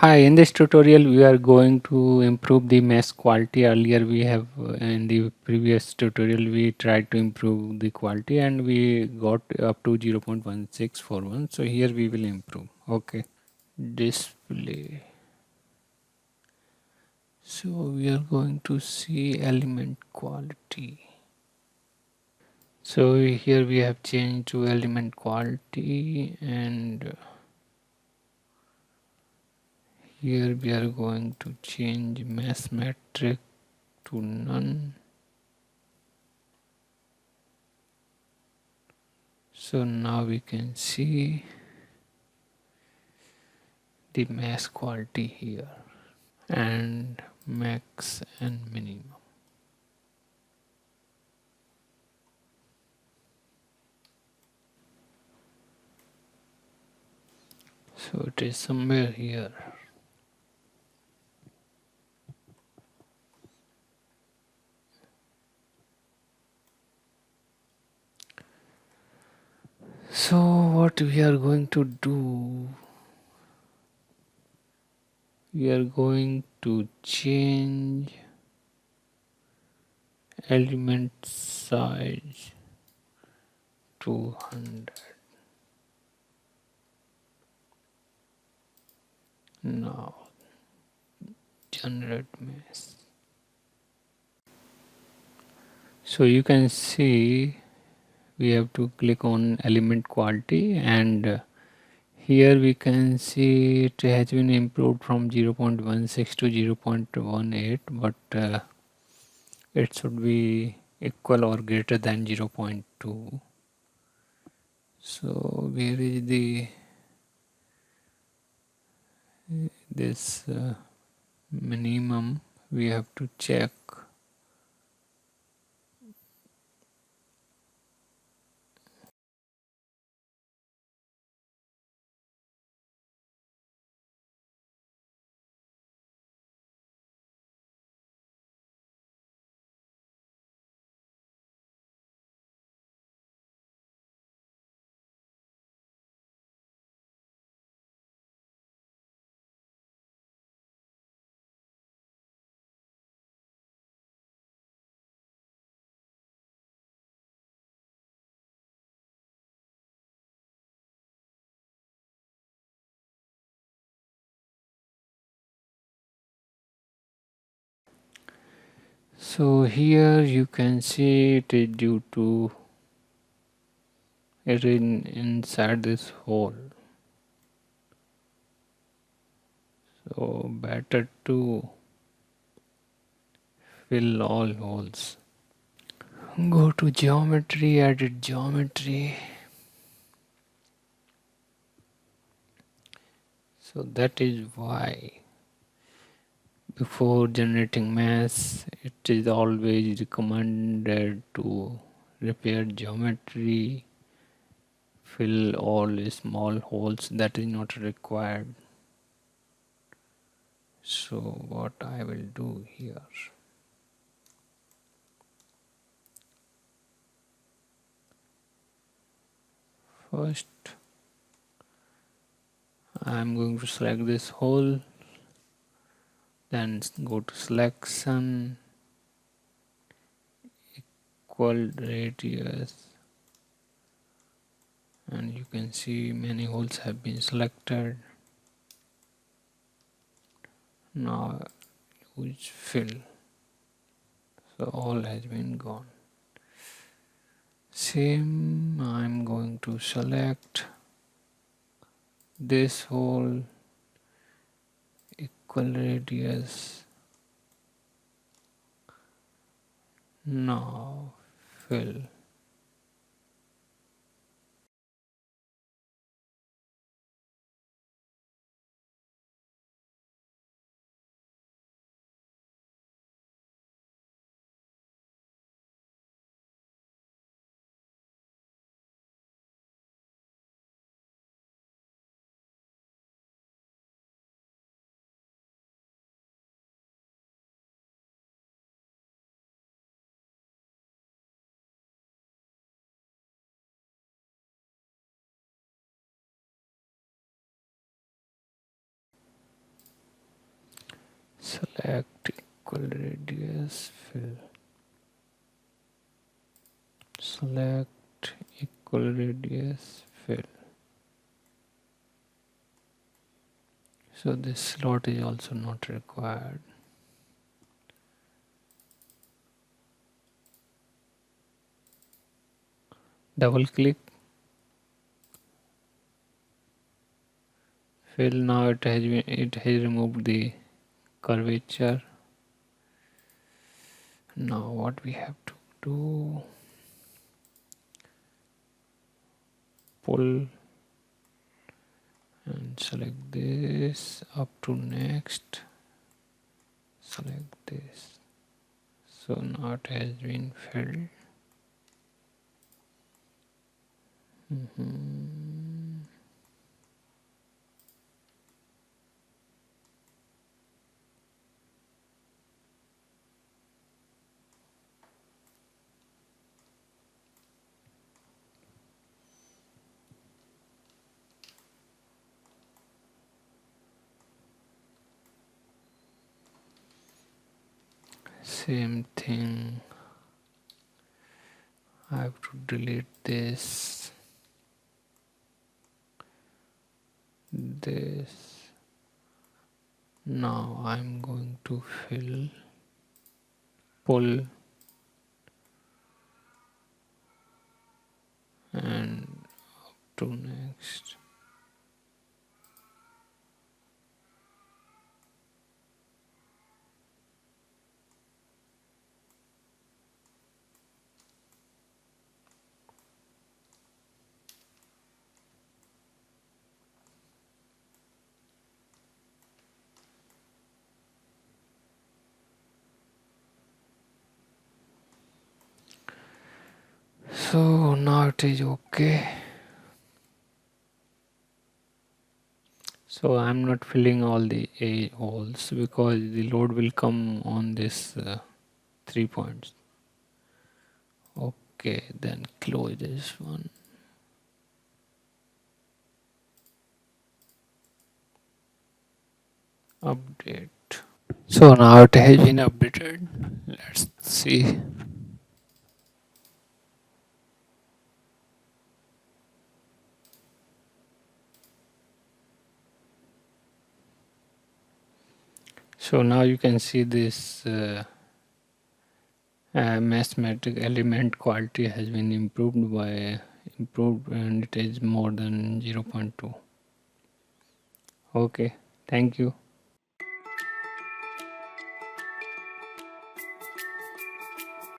Hi, in this tutorial we are going to improve the mesh quality. Earlier we have in the previous tutorial we tried to improve the quality and we got up to 0.1641. So here we will improve. Okay. Display. So we are going to see element quality. So here we have changed to element quality, and here we are going to change mesh metric to none. So now we can see the mesh quality here and max and minimum. So it is somewhere here. So what we are going to do, we are going to change element size to 100. Now generate mesh. So you can see we have to click on element quality, and here we can see it has been improved from 0.16 to 0.18, but it should be equal or greater than 0.2. So where is the this minimum? We have to check. So here you can see it is due to it inside this hole. So better to fill all holes. Go to geometry, edit geometry. So that is why before generating mesh, it is always recommended to repair geometry, fill all small holes. That is not required. So what I will do here, first I am going to select this hole, then go to selection, equal radius, and you can see many holes have been selected. Now use fill, so all has been gone. Same, I'm going to select this hole, equal radius. Now fill. select equal radius fill, select equal radius fill. So this slot is also not required. Double click, fill. Now it has removed the curvature. Now what we have to do, pull and select this up to next, select this. So now it has been filled. Same thing, I have to delete this, this. Now I'm going to fill, pull and up to next. So now it is okay. So I'm not filling all the A holes because the load will come on this 3 points. Okay, then close this one. Update. So now it has been updated. Let's see. So now you can see this mathematic element quality has been improved and it is more than 0.2. Okay, thank you.